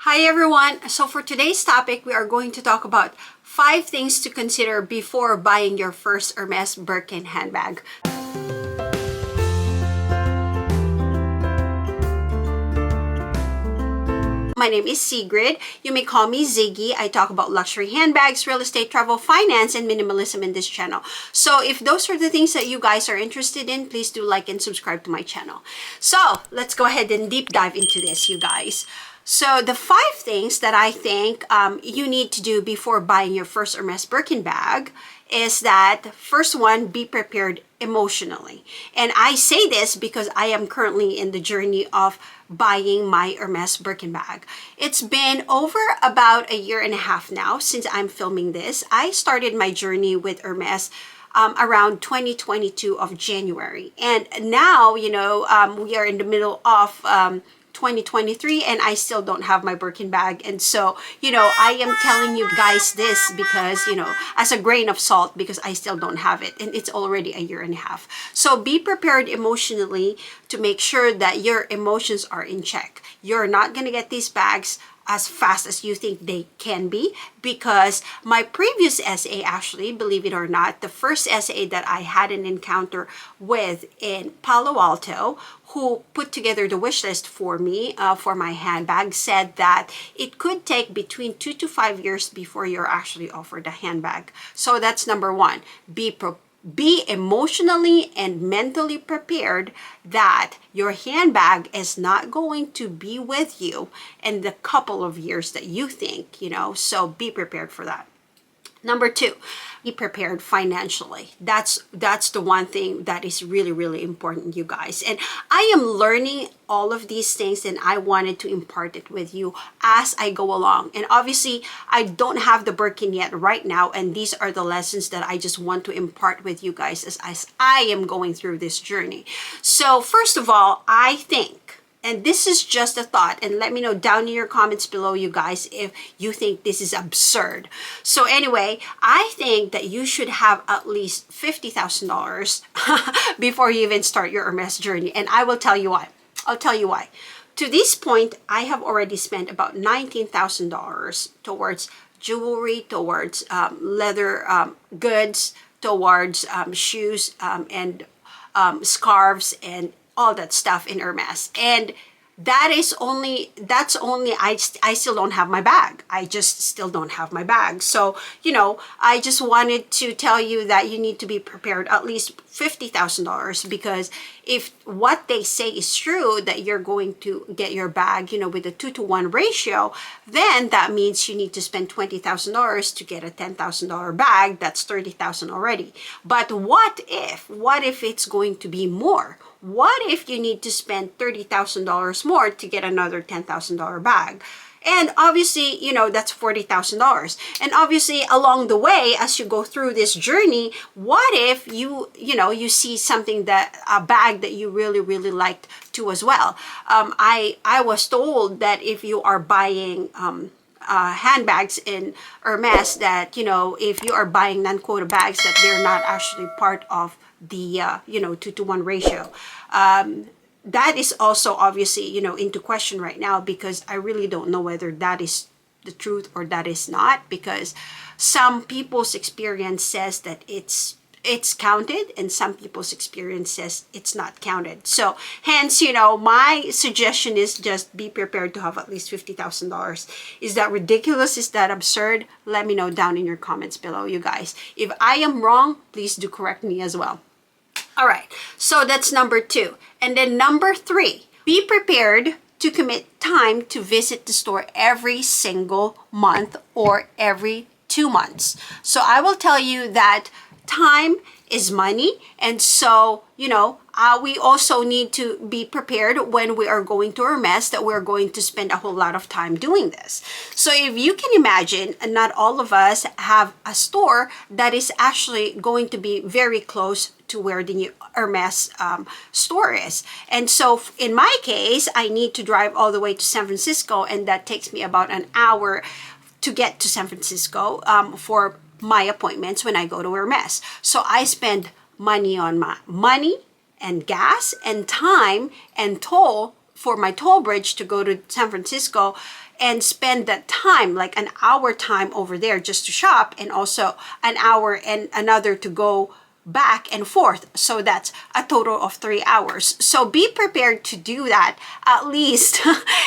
Hi everyone! So for today's topic, we are going to talk about 5 things to consider before buying your first Hermes Birkin handbag. My name is Sigrid. You may call me Ziggy. I talk about luxury handbags, real estate, travel, finance, and minimalism in this channel. So if those are the things that you guys are interested in, please do like and subscribe to my channel. So let's go ahead and deep dive into this, you guys. So the 5 things that I think you need to do before buying your first Hermes Birkin bag is that first one, be prepared emotionally. And I say this because I am currently in the journey of buying my Hermes Birkin bag. It's been over about a year and a half now since I'm filming this. I started my journey with Hermes around 2022 of January. And now, we are in the middle of 2023 and I still don't have my Birkin bag. And so, I am telling you guys this because, as a grain of salt, because I still don't have it and it's already a year and a half. So be prepared emotionally to make sure that your emotions are in check. You're not going to get these bags as fast as you think they can be, because my previous SA, actually, believe it or not, the first SA that I had an encounter with in Palo Alto, who put together the wish list for me for my handbag, said that it could take between 2 to 5 years before you're actually offered a handbag. So that's number one. Be emotionally and mentally prepared that your handbag is not going to be with you in the couple of years that you think, so be prepared for that. Number 2, be prepared financially. That's the one thing that is really, really important, you guys. And I am learning all of these things and I wanted to impart it with you as I go along. And obviously, I don't have the Birkin yet right now. And these are the lessons that I just want to impart with you guys as I am going through this journey. So first of all, I think, and this is just a thought, and let me know down in your comments below, you guys, if you think this is absurd. So anyway, I think that you should have at least $50,000 before you even start your Hermes journey. And I will tell you why. I'll tell you why. To this point, I have already spent about $19,000 towards jewelry, towards leather goods, towards shoes and scarves and all that stuff in Hermes. And that's only I still don't have my bag. I just still don't have my bag. So, I just wanted to tell you that you need to be prepared at least $50,000, because if what they say is true, that you're going to get your bag, with a 2-to-1 ratio, then that means you need to spend $20,000 to get a $10,000 bag. That's $30,000 already. But what if it's going to be more? What if you need to spend $30,000 more to get another $10,000 bag? And obviously, that's $40,000. And obviously, along the way, as you go through this journey, what if you see something, a bag that you really, really liked too as well? I was told that if you are buying handbags in Hermes, that, if you are buying non-quota bags, that they're not actually part of the 2-to-1 ratio. That is also obviously into question right now, because I really don't know whether that is the truth or that is not, because some people's experience says that it's counted and some people's experience says it's not counted. So hence, my suggestion is just be prepared to have at least $50,000. Is that ridiculous? Is that absurd? Let me know down in your comments below, you guys. If I am wrong, please do correct me as well. All right, so that's number 2. And then number 3, be prepared to commit time to visit the store every single month or every 2 months. So I will tell you that time is money. And so, we also need to be prepared when we are going to Hermes that we're going to spend a whole lot of time doing this. So if you can imagine, not all of us have a store that is actually going to be very close to where the new Hermes store is. And so in my case, I need to drive all the way to San Francisco, and that takes me about an hour to get to San Francisco for my appointments when I go to Hermes. So I spend money on my money and gas and time and toll for my toll bridge to go to San Francisco and spend that time, like an hour time over there just to shop, and also an hour and another to go back and forth. So that's a total of 3 hours. So be prepared to do that at least,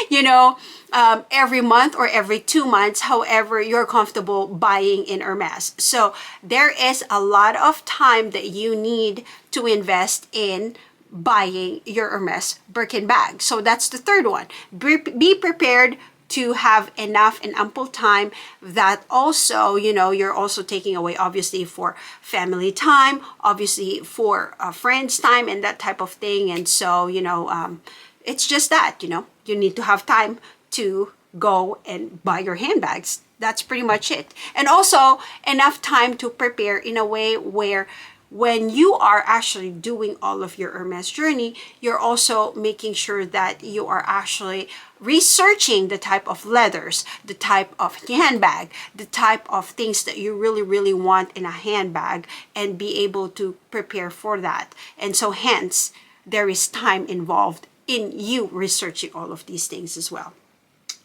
you know, every month or every 2 months, however you're comfortable buying in Hermes. So there is a lot of time that you need to invest in buying your Hermes Birkin bag. So that's the third one. Be prepared to have enough and ample time that also, you know, you're also taking away obviously for family time, obviously for friends time and that type of thing. And so, you know, it's just that, you know, you need to have time to go and buy your handbags. That's pretty much it. And also enough time to prepare in a way where when you are actually doing all of your Hermes journey, you're also making sure that you are actually researching the type of leathers, the type of handbag, the type of things that you really, really want in a handbag, and be able to prepare for that. And so hence, there is time involved in you researching all of these things as well.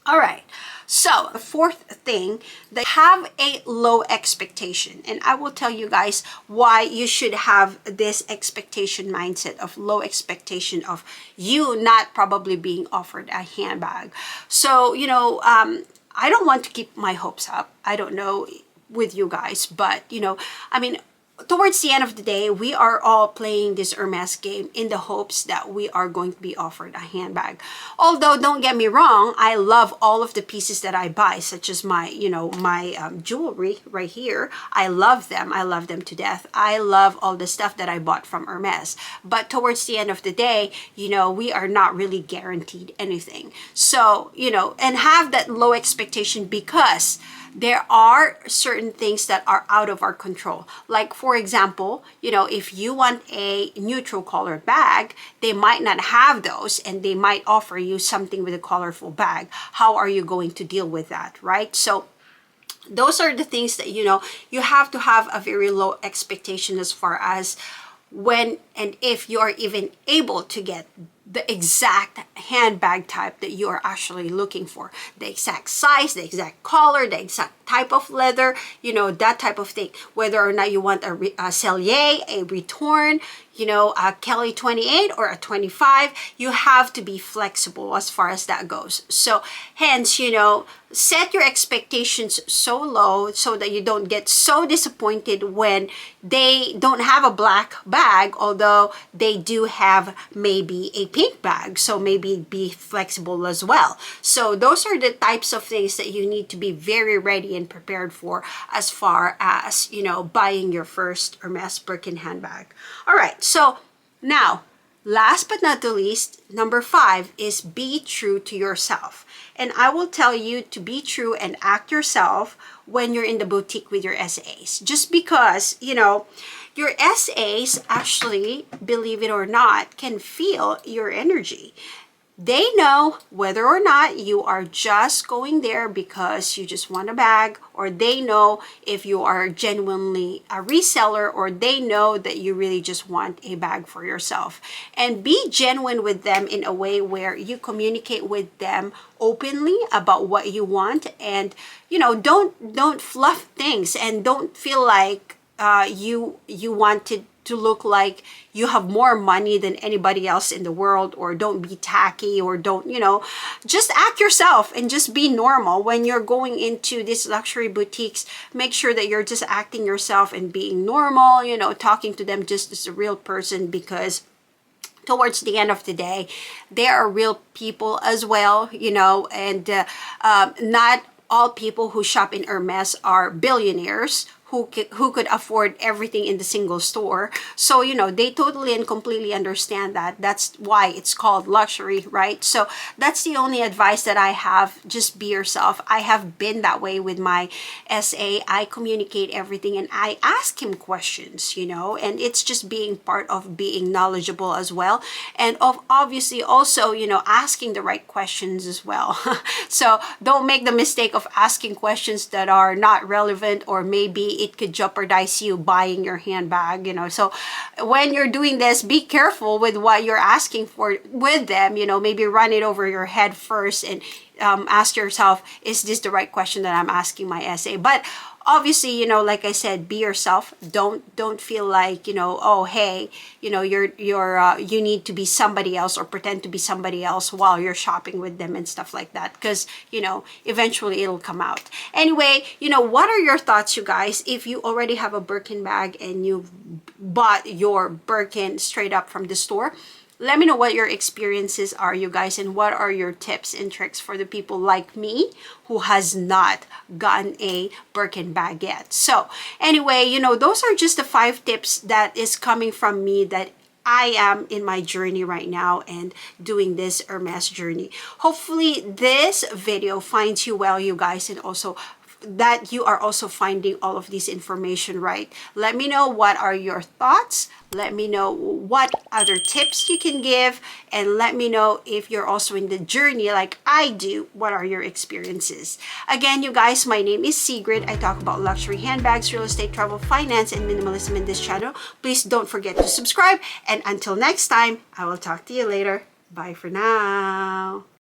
All right. So the fourth thing, that have a low expectation. And I will tell you guys why you should have this expectation mindset of low expectation of you not probably being offered a handbag. So, you know, I don't want to keep my hopes up. I don't know with you guys, but, you know, I mean, towards the end of the day, we are all playing this Hermes game in the hopes that we are going to be offered a handbag. Although, don't get me wrong, I love all of the pieces that I buy, such as my, you know, my jewelry right here. I love them. I love them to death. I love all the stuff that I bought from Hermes. But towards the end of the day, you know, we are not really guaranteed anything. So, you know, and have that low expectation, because there are certain things that are out of our control. Like, for example, you know, if you want a neutral colored bag, they might not have those, and they might offer you something with a colorful bag. How are you going to deal with that, right? So those are the things that, you know, you have to have a very low expectation as far as when and if you are even able to get the exact handbag type that you are actually looking for, the exact size, the exact color, the exact type of leather, you know, that type of thing. Whether or not you want a Cellier, a Retorn, you know, a Kelly 28 or a 25, you have to be flexible as far as that goes. So hence, you know, set your expectations so low so that you don't get so disappointed when they don't have a black bag, although they do have maybe a pink bag. So maybe be flexible as well. So those are the types of things that you need to be very ready and prepared for as far as, you know, buying your first Hermes Birkin handbag. All right. So now, last but not the least, number 5 is be true to yourself. And I will tell you to be true and act yourself when you're in the boutique with your SAs. Just because, you know, your SAs actually, believe it or not, can feel your energy. They know whether or not you are just going there because you just want a bag, or they know if you are genuinely a reseller, or they know that you really just want a bag for yourself. And be genuine with them in a way where you communicate with them openly about what you want, and, you know, don't fluff things, and don't feel like you wanted to look like you have more money than anybody else in the world, or don't be tacky, or don't, you know, just act yourself and just be normal. When you're going into these luxury boutiques, make sure that you're just acting yourself and being normal, you know, talking to them just as a real person, because towards the end of the day, they are real people as well, you know, and not all people who shop in Hermes are billionaires who could afford everything in the single store. So, you know, they totally and completely understand that. That's why it's called luxury, right? So that's the only advice that I have. Just be yourself. I have been that way with my SA. I communicate everything and I ask him questions, you know, and it's just being part of being knowledgeable as well. And of obviously also, you know, asking the right questions as well. So don't make the mistake of asking questions that are not relevant, or maybe maybe it could jeopardize you buying your handbag, you know. So when you're doing this, be careful with what you're asking for with them, you know. Maybe run it over your head first and ask yourself, is this the right question that I'm asking my SA? But obviously, you know, like I said, be yourself. Don't feel like, you know, oh hey, you know, you need to be somebody else or pretend to be somebody else while you're shopping with them and stuff like that, because, you know, eventually it'll come out. Anyway, you know, what are your thoughts, you guys, if you already have a Birkin bag and you've bought your Birkin straight up from the store? Let me know what your experiences are, you guys, and what are your tips and tricks for the people like me who has not gotten a Birkin bag yet. So anyway, you know, those are just the 5 tips that is coming from me that I am in my journey right now and doing this Hermes journey. Hopefully this video finds you well, you guys, and also that you are also finding all of this information right. Let me know what are your thoughts. Let me know what other tips you can give, and let me know if you're also in the journey like I do. What are your experiences? Again, you guys, my name is Sigrid. I talk about luxury handbags, real estate, travel, finance, and minimalism in this channel. Please don't forget to subscribe, and until next time, I will talk to you later. Bye for now.